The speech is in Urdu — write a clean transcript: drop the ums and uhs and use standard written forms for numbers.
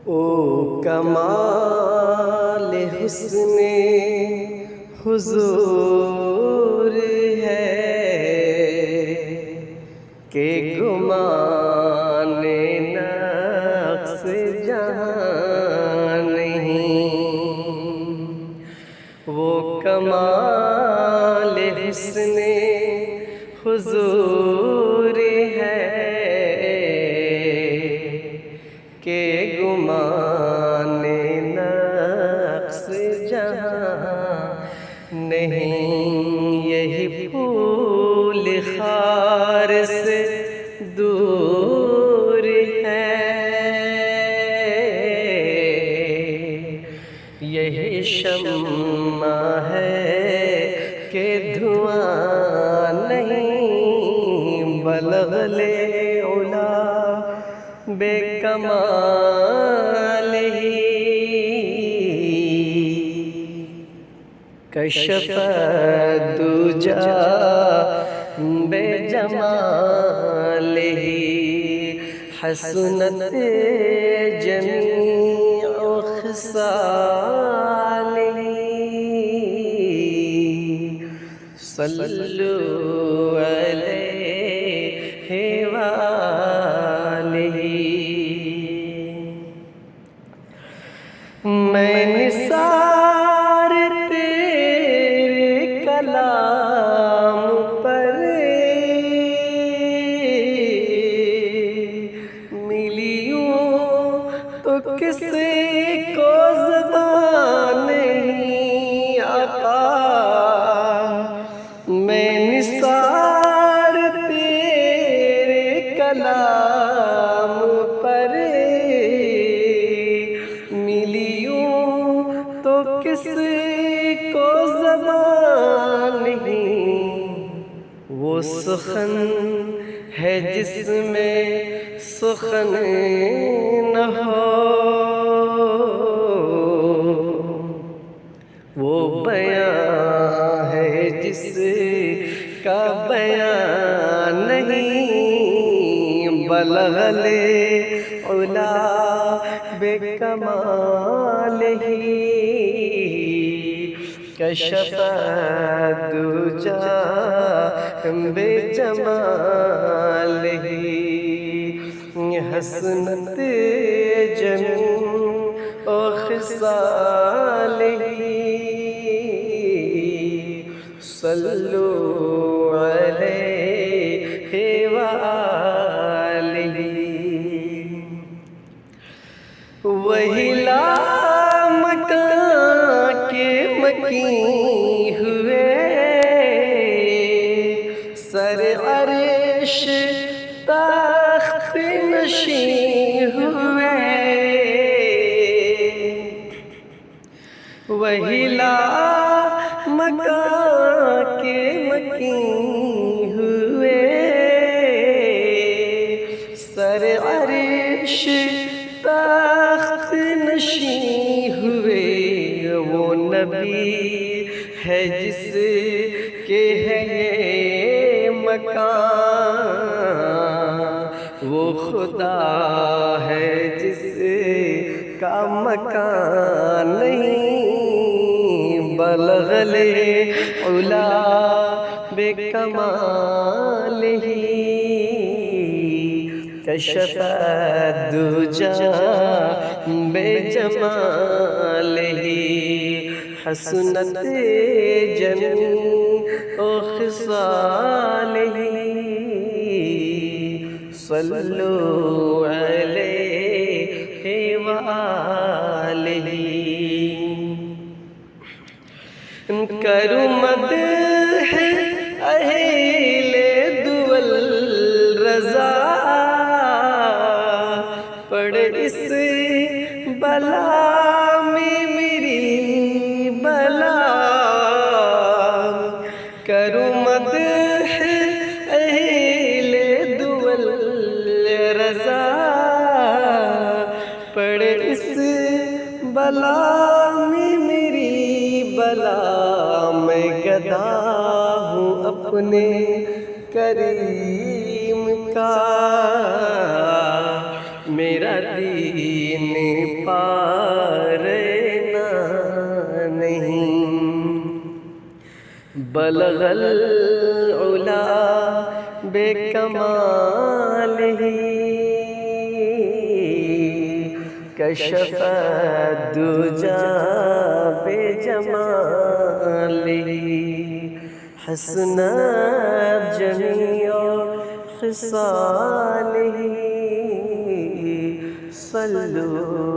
او کمال حسن حضور ہے کہ گمان نقص جہاں نہیں، وہ کمال حسن حضور ہے کہ گمان نقص جہاں نہیں، یہی پھول خار سے دور ہے، یہی شمع ہے کہ دھواں نہیں، بلغ علا بے کمال ہی کشف الدجا بے جمال ہی، حسنت جمیع خصال صلو علیہ وآلہ۔ میں نثار تیرے کلام پر ملیوں تو کسی کو زبان نہیں آقا، میں نثار تیرے کلام پر ملیوں تو کسی کو زبان نہیں، وہ سخن ہے جس میں سخن نہ ہو، وہ بیان ہے جس کا بیان نہیں، بلغ علا بے کمال ہی کشف الدجا بے جمال ہی، حسنت جمیع خصال ہی صلو علیہ وآلہ۔ وہی لامکاں کے مکیں ہوئے، سر عرش تخت نشین ہوئے، وہی لامکاں کے مکیں ہوئے، سر عرش تخت نشین ہوئے، وہ نبی ہے جس کے ہے یہ مکان، وہ خدا ہے جس کا مکان نہیں، بلغ علا بے کمال ہی کشف الدجا بے جمال ہی، حسنت جمیع خصال ہی صلو علیہ وآلہ۔ کروں مدح اہل دول رضا، پڑھ اس بلا میں میری بلا، کروں مدح اہل دول رضا، پڑھ اس بلا میں میری بلا، میں گدا ہوں اپنے کریم کا، میرا دین سینے پار نہیں بلغ العلا بے کمال ہی کشف الدجا بے جمال ہی حسنت جمیع خصالہ صلو